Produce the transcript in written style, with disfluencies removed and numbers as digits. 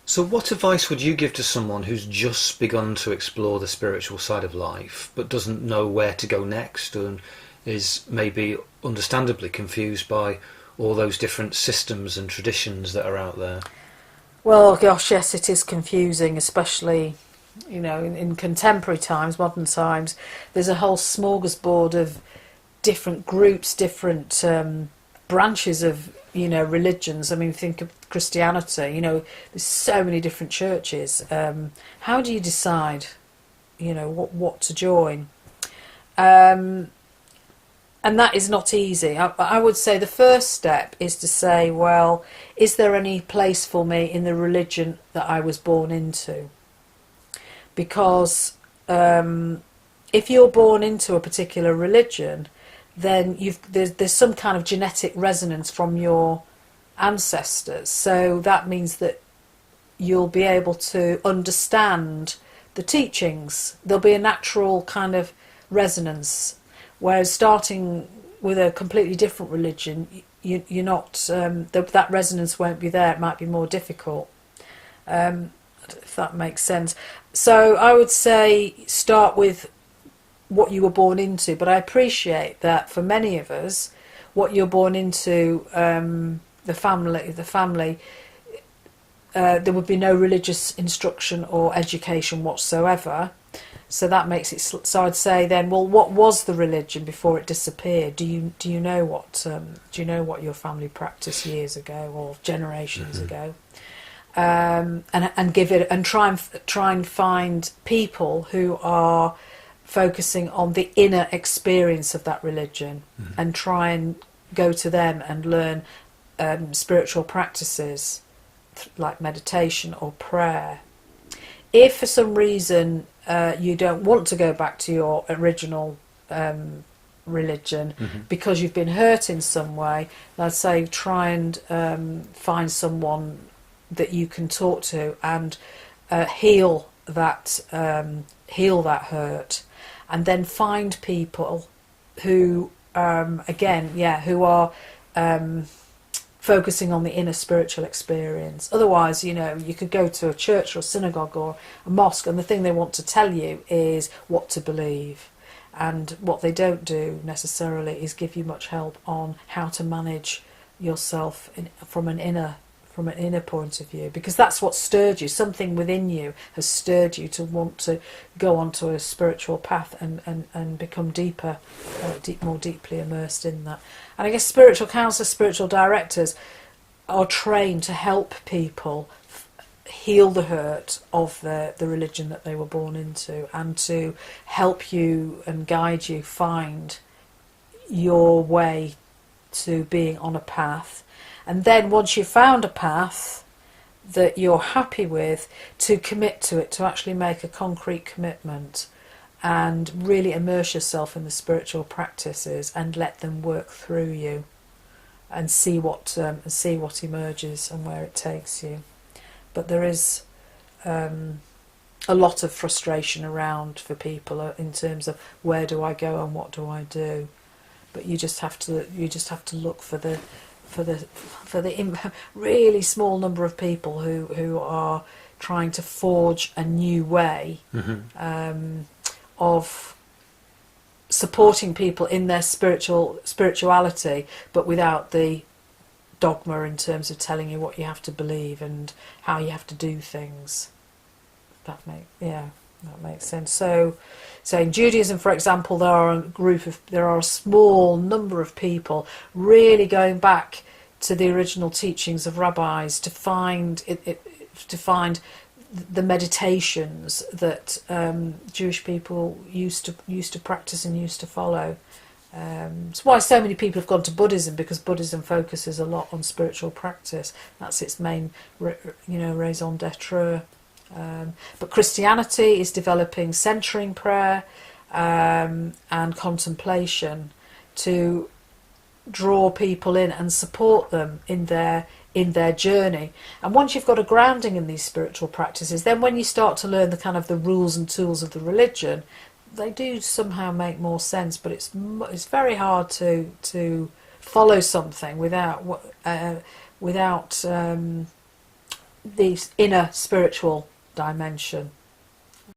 So, what advice would you give to someone who's just begun to explore the spiritual side of life but doesn't know where to go next and is maybe understandably confused by all those different systems and traditions that are out there? Well, gosh, yes, it is confusing, especially, in contemporary times, modern times. There's a whole smorgasbord of different groups, different branches of, religions. I mean, think of Christianity, there's so many different churches. How do you decide, what to join? Um, and that is not easy. I would say the first step is to say, well, is there any place for me in the religion that I was born into? Because if you're born into a particular religion, then there's some kind of genetic resonance from your ancestors. So that means that you'll be able to understand the teachings. There'll be a natural kind of resonance. Whereas starting with a completely different religion, you're not, that resonance won't be there. It might be more difficult, if that makes sense. So I would say start with what you were born into. But I appreciate that for many of us, what you're born into, the family, there would be no religious instruction or education whatsoever. So that makes it. So I'd say then, well, what was the religion before it disappeared? Do you know what your family practiced years ago or generations ago? And give it and try and find people who are focusing on the inner experience of that religion, and try and go to them and learn spiritual practices like meditation or prayer. If for some reason you don't want to go back to your original religion because you've been hurt in some way, I'd say try and find someone that you can talk to and heal that hurt, and then find people who who are focusing on the inner spiritual experience. Otherwise, you could go to a church or a synagogue or a mosque, and the thing they want to tell you is what to believe. And what they don't do necessarily is give you much help on how to manage yourself from an inner point of view, because that's what stirred you. Something within you has stirred you to want to go onto a spiritual path and become more deeply immersed in that. And I guess spiritual counsellors, spiritual directors are trained to help people heal the hurt of the religion that they were born into, and to help you and guide you find your way to being on a path. And then once you've found a path that you're happy with, to commit to it, to actually make a concrete commitment and really immerse yourself in the spiritual practices and let them work through you, and see what emerges and where it takes you. But there is a lot of frustration around for people in terms of where do I go and what do I do. But you just have to look for the really small number of people who are trying to forge a new way of supporting people in their spirituality, but without the dogma in terms of telling you what you have to believe and how you have to do things. That makes sense. So in Judaism, for example, there are a small number of people really going back to the original teachings of rabbis to find the meditations that Jewish people used to practice and used to follow. It's why so many people have gone to Buddhism, because Buddhism focuses a lot on spiritual practice. That's its main, raison d'être. But Christianity is developing centering prayer and contemplation to draw people in and support them in their journey. And once you've got a grounding in these spiritual practices, then when you start to learn the kind of the rules and tools of the religion, they do somehow make more sense. But it's very hard to follow something without the inner spiritual dimension.